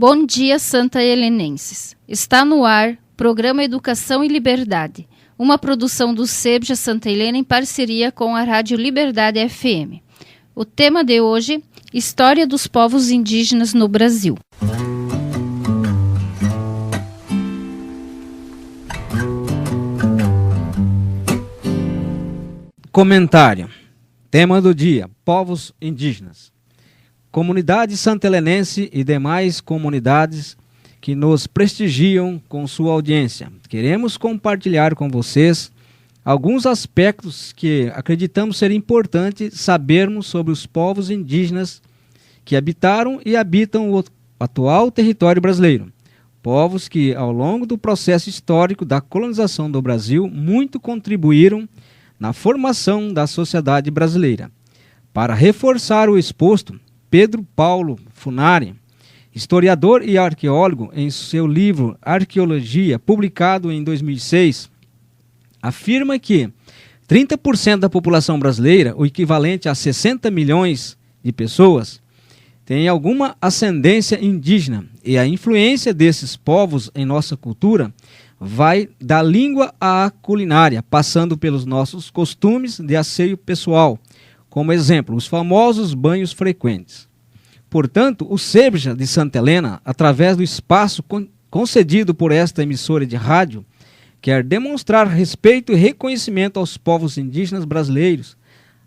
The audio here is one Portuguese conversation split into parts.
Bom dia, Santa Helenenses. Está no ar Programa Educação e Liberdade, uma produção do SEBJA Santa Helena em parceria com a Rádio Liberdade FM. O tema de hoje, História dos povos indígenas no Brasil. Comentário. Tema do dia, povos indígenas. Comunidade santelenense e demais comunidades que nos prestigiam com sua audiência. Queremos compartilhar com vocês alguns aspectos que acreditamos ser importante sabermos sobre os povos indígenas que habitaram e habitam o atual território brasileiro. Povos que, ao longo do processo histórico da colonização do Brasil, muito contribuíram na formação da sociedade brasileira. Para reforçar o exposto, Pedro Paulo Funari, historiador e arqueólogo, em seu livro Arqueologia, publicado em 2006, afirma que 30% da população brasileira, o equivalente a 60 milhões de pessoas, tem alguma ascendência indígena, e a influência desses povos em nossa cultura vai da língua à culinária, passando pelos nossos costumes de asseio pessoal, como exemplo, os famosos banhos frequentes. Portanto, o SEBJA de Santa Helena, através do espaço concedido por esta emissora de rádio, quer demonstrar respeito e reconhecimento aos povos indígenas brasileiros,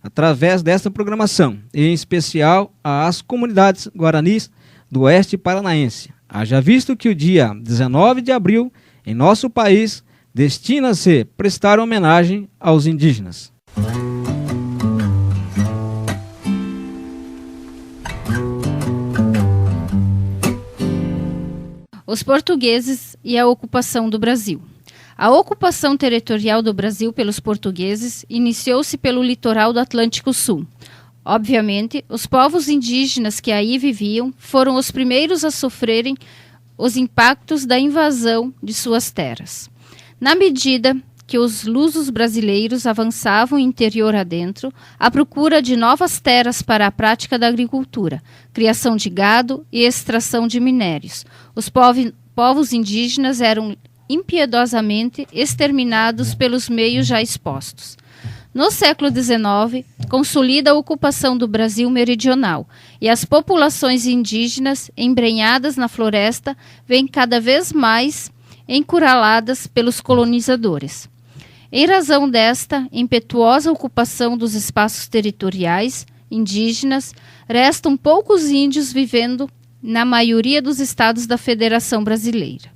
através desta programação, e em especial às comunidades guaranis do Oeste Paranaense. Haja visto que o dia 19 de abril, em nosso país, destina-se prestar homenagem aos indígenas. Os portugueses e a ocupação do Brasil. A ocupação territorial do Brasil pelos portugueses iniciou-se pelo litoral do Atlântico Sul. Obviamente, os povos indígenas que aí viviam foram os primeiros a sofrerem os impactos da invasão de suas terras. Na medida que os lusos brasileiros avançavam interior adentro, à procura de novas terras para a prática da agricultura, criação de gado e extração de minérios, os povos indígenas eram impiedosamente exterminados pelos meios já expostos. No século XIX, consolida a ocupação do Brasil meridional e as populações indígenas, embrenhadas na floresta, vêm cada vez mais encurraladas pelos colonizadores. Em razão desta impetuosa ocupação dos espaços territoriais indígenas, restam poucos índios vivendo na maioria dos estados da Federação Brasileira.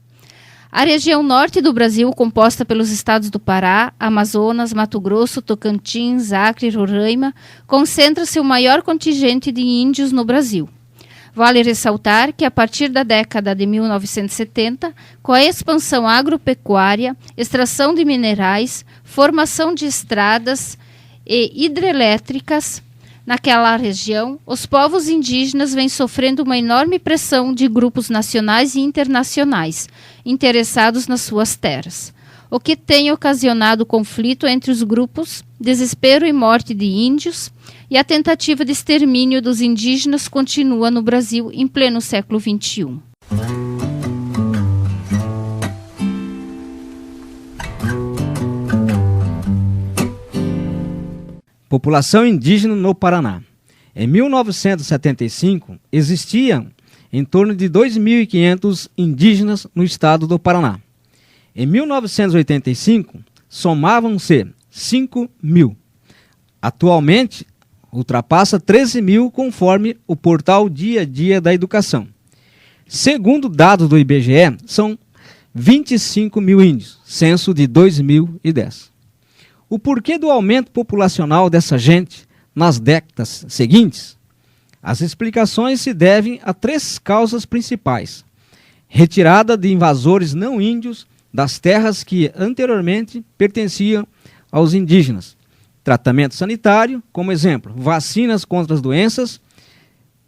A região norte do Brasil, composta pelos estados do Pará, Amazonas, Mato Grosso, Tocantins, Acre e Roraima, concentra-se o maior contingente de índios no Brasil. Vale ressaltar que, a partir da década de 1970, com a expansão agropecuária, extração de minerais, formação de estradas e hidrelétricas naquela região, os povos indígenas vêm sofrendo uma enorme pressão de grupos nacionais e internacionais interessados nas suas terras, o que tem ocasionado conflito entre os grupos, desespero e morte de índios, e a tentativa de extermínio dos indígenas continua no Brasil em pleno século XXI. População indígena no Paraná. Em 1975, existiam em torno de 2.500 indígenas no estado do Paraná. Em 1985, somavam-se 5.000. Atualmente, ultrapassa 13.000 conforme o portal Dia a Dia da Educação. Segundo dados do IBGE, são 25.000 índios, censo de 2010. O porquê do aumento populacional dessa gente nas décadas seguintes? As explicações se devem a 3 causas principais: retirada de invasores não índios das terras que anteriormente pertenciam aos indígenas, tratamento sanitário, como exemplo, vacinas contra as doenças,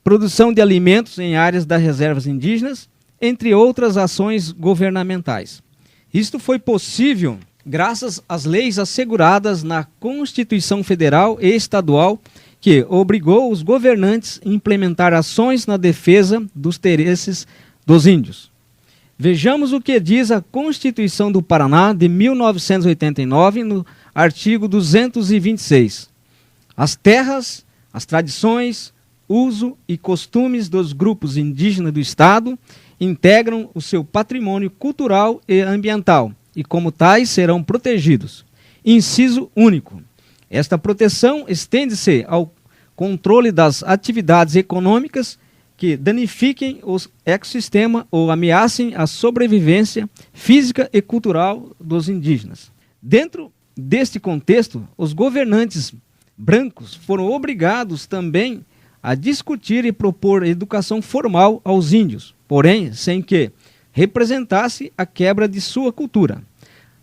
produção de alimentos em áreas das reservas indígenas, entre outras ações governamentais. Isto foi possível graças às leis asseguradas na Constituição Federal e Estadual, que obrigou os governantes a implementar ações na defesa dos interesses dos índios. Vejamos o que diz a Constituição do Paraná de 1989, no artigo 226. As terras, as tradições, uso e costumes dos grupos indígenas do Estado integram o seu patrimônio cultural e ambiental e, como tais, serão protegidos. Inciso único. Esta proteção estende-se ao controle das atividades econômicas que danifiquem o ecossistema ou ameacem a sobrevivência física e cultural dos indígenas. Dentro deste contexto, os governantes brancos foram obrigados também a discutir e propor educação formal aos índios, porém sem que representasse a quebra de sua cultura.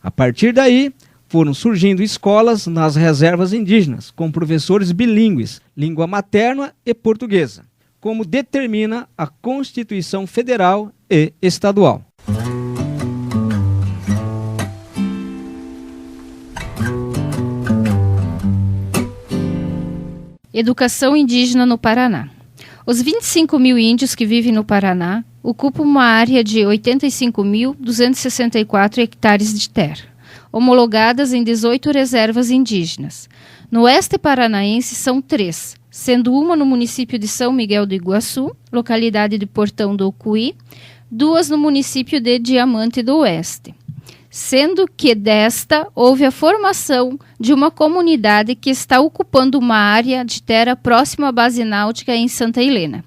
A partir daí, foram surgindo escolas nas reservas indígenas, com professores bilíngues, língua materna e portuguesa, como determina a Constituição Federal e Estadual. Educação indígena no Paraná. Os 25 mil índios que vivem no Paraná ocupam uma área de 85.264 hectares de terra, homologadas em 18 reservas indígenas. No oeste paranaense são 3, sendo uma no município de São Miguel do Iguaçu, localidade de Portão do Ucuí, 2 no município de Diamante do Oeste. Sendo que desta houve a formação de uma comunidade que está ocupando uma área de terra próxima à base náutica em Santa Helena.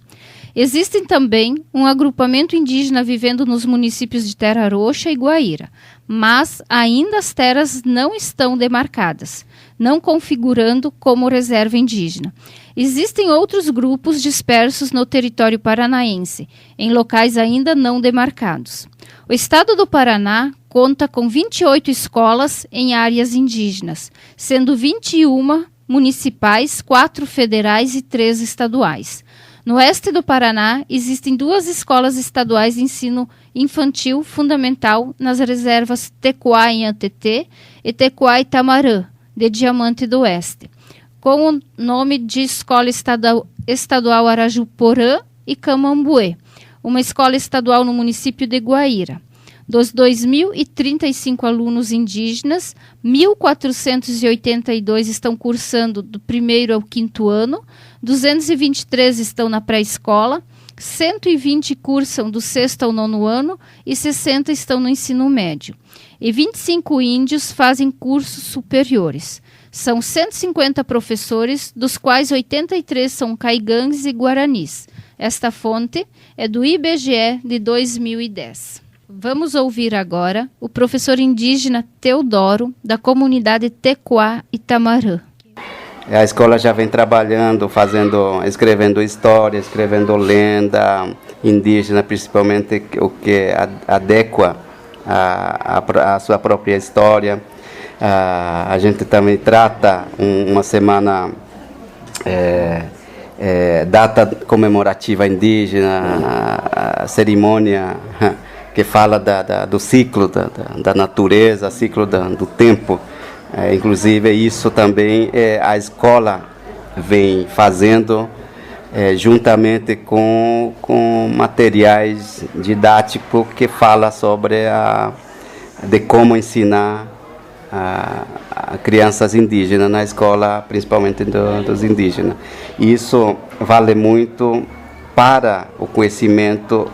Existem também um agrupamento indígena vivendo nos municípios de Terra Roxa e Guaíra, mas ainda as terras não estão demarcadas, não configurando como reserva indígena. Existem outros grupos dispersos no território paranaense, em locais ainda não demarcados. O estado do Paraná conta com 28 escolas em áreas indígenas, sendo 21 municipais, 4 federais e 3 estaduais. No oeste do Paraná, existem 2 escolas estaduais de ensino infantil fundamental nas reservas Tecoá em Antetê e Tecoá Itamarã, de Diamante do Oeste, com o nome de Escola Estadual Arajuporã e Camambuê, uma escola estadual no município de Guaíra. Dos 2.035 alunos indígenas, 1.482 estão cursando do 1º ao 5º ano, 223 estão na pré-escola, 120 cursam do 6º ao 9º ano e 60 estão no ensino médio. E 25 índios fazem cursos superiores. São 150 professores, dos quais 83 são caigangues e guaranis. Esta fonte é do IBGE de 2010. Vamos ouvir agora o professor indígena Teodoro, da comunidade Tecoá Itamarã. A escola já vem trabalhando, escrevendo história, escrevendo lenda indígena, principalmente o que adequa a sua própria história. A gente também trata uma semana, data comemorativa indígena, a cerimônia que fala do ciclo da natureza, ciclo do tempo. Inclusive isso também a escola vem fazendo juntamente com materiais didáticos que fala sobre de como ensinar a crianças indígenas na escola, principalmente dos indígenas. Isso vale muito para o conhecimento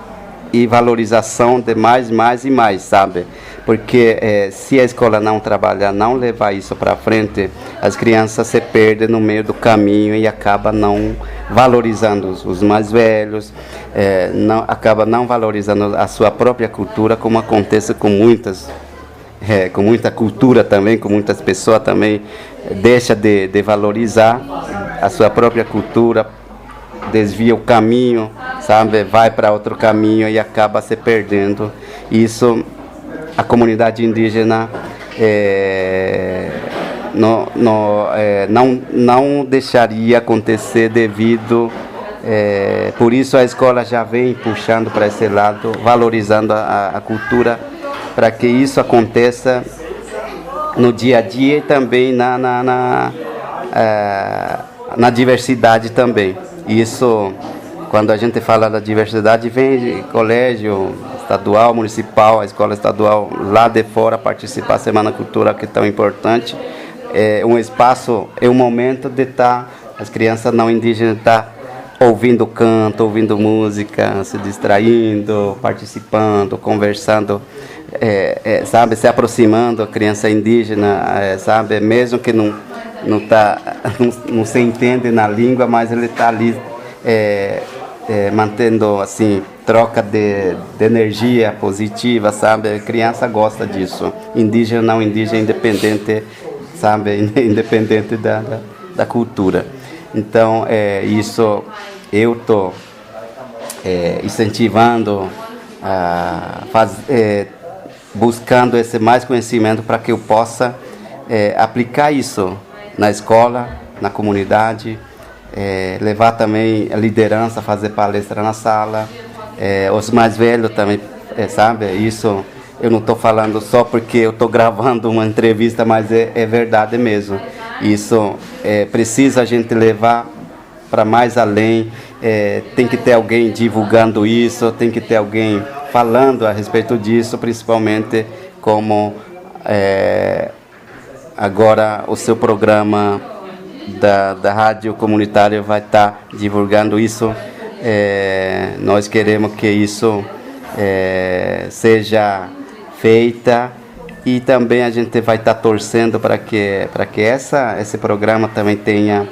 e valorização de mais e mais, sabe? Porque se a escola não trabalhar, não levar isso para frente, as crianças se perdem no meio do caminho e acaba não valorizando os mais velhos, acaba não valorizando a sua própria cultura, como acontece com muita cultura também, com muitas pessoas também deixa de valorizar a sua própria cultura, desvia o caminho, sabe, vai para outro caminho e acaba se perdendo. Isso a comunidade indígena não deixaria acontecer devido, por isso a escola já vem puxando para esse lado, valorizando a cultura, para que isso aconteça no dia a dia e também na diversidade também. Isso quando a gente fala da diversidade, vem colégio estadual, municipal, a escola estadual lá de fora participar da Semana Cultural, que é tão importante. É um espaço, é um momento de estar, as crianças não indígenas ouvindo canto, ouvindo música, se distraindo, participando, conversando, sabe, se aproximando a criança indígena, sabe, mesmo que não se entende na língua, mas ele está ali mantendo assim troca de energia positiva, sabe? A criança gosta disso. Indígena, não indígena, independente, sabe? Independente da cultura. Então, isso eu estou incentivando, buscando esse mais conhecimento para que eu possa aplicar isso na escola, na comunidade, levar também a liderança, fazer palestra na sala, os mais velhos também, sabe? Isso eu não estou falando só porque eu estou gravando uma entrevista, mas é verdade mesmo. Isso precisa a gente levar para mais além, tem que ter alguém divulgando isso, tem que ter alguém falando a respeito disso, principalmente como agora o seu programa da rádio comunitária vai estar divulgando isso. Nós queremos que isso seja feita e também a gente vai estar torcendo para que esse programa também tenha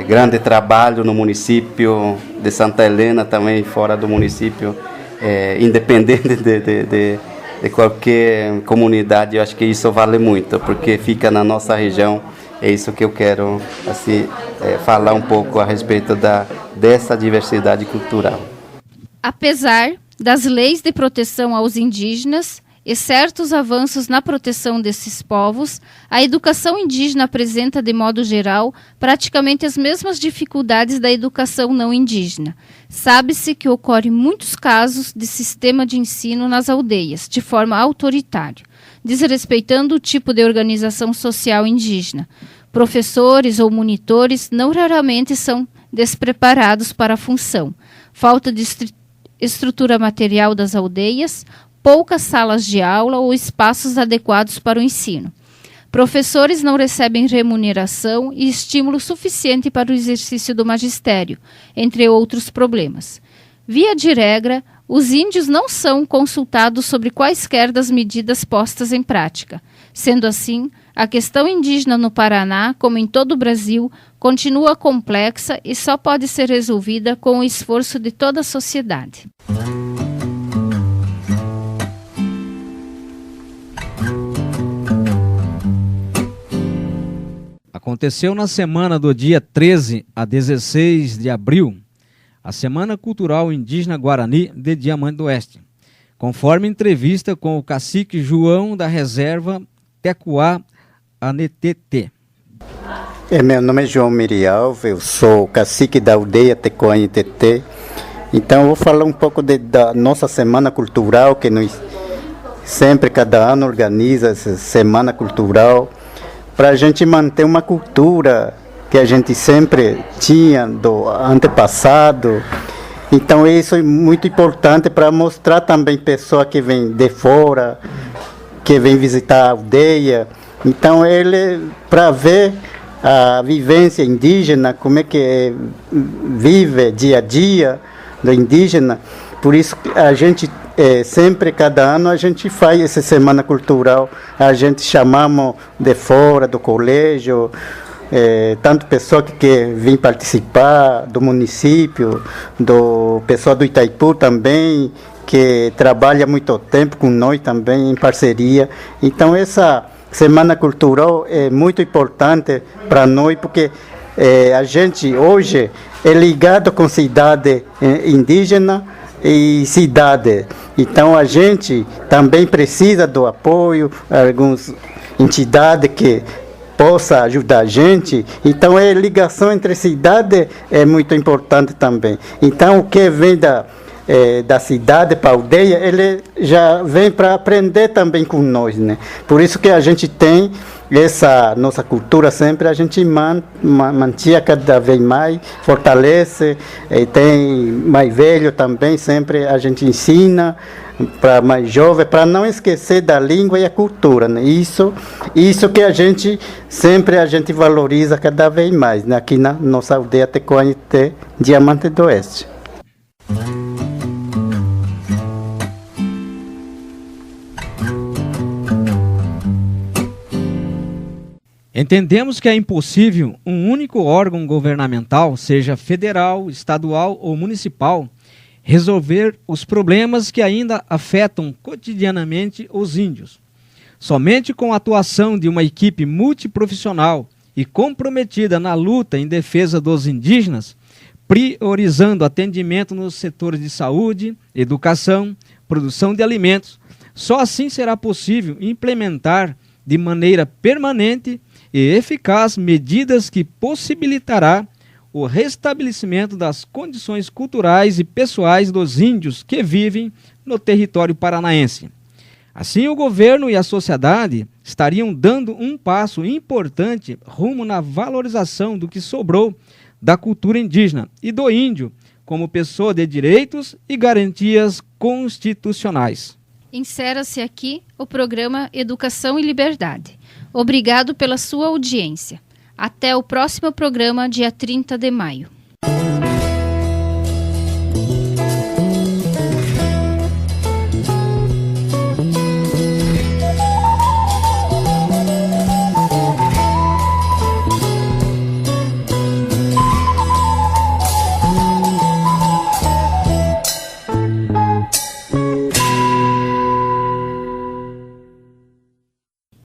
grande trabalho no município de Santa Helena, também fora do município, independente de qualquer comunidade. Eu acho que isso vale muito, porque fica na nossa região. É isso que eu quero assim, falar um pouco a respeito dessa diversidade cultural. Apesar das leis de proteção aos indígenas e certos avanços na proteção desses povos, a educação indígena apresenta, de modo geral, praticamente as mesmas dificuldades da educação não indígena. Sabe-se que ocorrem muitos casos de sistema de ensino nas aldeias, de forma autoritária, desrespeitando o tipo de organização social indígena. Professores ou monitores não raramente são despreparados para a função. Falta de estrutura material das aldeias, poucas salas de aula ou espaços adequados para o ensino. Professores não recebem remuneração e estímulo suficiente para o exercício do magistério, entre outros problemas. Via de regra, os índios não são consultados sobre quaisquer das medidas postas em prática. Sendo assim, a questão indígena no Paraná, como em todo o Brasil, continua complexa e só pode ser resolvida com o esforço de toda a sociedade. Aconteceu na semana do dia 13 a 16 de abril, a Semana Cultural Indígena Guarani de Diamante do Oeste, conforme entrevista com o cacique João da Reserva Tecuá Anetete. Meu nome é João Mirialva, eu sou cacique da aldeia Tecuá Anetete. Então eu vou falar um pouco da nossa Semana Cultural, que nós sempre, cada ano, organiza essa Semana Cultural, para a gente manter uma cultura que a gente sempre tinha do antepassado. Então isso é muito importante para mostrar também pessoas que vêm de fora, que vêm visitar a aldeia. Então ele, para ver a vivência indígena, como é que vive dia a dia do indígena. Por isso a gente sempre, cada ano, a gente faz essa Semana Cultural, a gente chamamos de fora do colégio, tanto pessoa que quer vir participar do município, do pessoal do Itaipu também, que trabalha muito tempo com nós também em parceria. Então essa Semana Cultural é muito importante para nós, porque a gente hoje é ligado com cidade indígena e cidade. Então a gente também precisa do apoio, algumas entidades que possa ajudar a gente. Então a ligação entre cidade é muito importante também. Então o que vem da cidade para a aldeia, ele já vem para aprender também com nós, né? Por isso que a gente tem essa nossa cultura sempre, a gente mantinha cada vez mais, fortalece, e tem mais velho também, sempre a gente ensina para mais jovem, para não esquecer da língua e a cultura, né? Isso que a gente sempre valoriza cada vez mais, né? Aqui na nossa aldeia Tecoane Diamante do Oeste. Entendemos que é impossível um único órgão governamental, seja federal, estadual ou municipal, resolver os problemas que ainda afetam cotidianamente os índios. Somente com a atuação de uma equipe multiprofissional e comprometida na luta em defesa dos indígenas, priorizando atendimento nos setores de saúde, educação, produção de alimentos, só assim será possível implementar de maneira permanente e eficaz medidas que possibilitará o restabelecimento das condições culturais e pessoais dos índios que vivem no território paranaense. Assim, o governo e a sociedade estariam dando um passo importante rumo na valorização do que sobrou da cultura indígena e do índio como pessoa de direitos e garantias constitucionais. Encerra-se aqui o programa Educação e Liberdade. Obrigado pela sua audiência. Até o próximo programa, dia 30 de maio.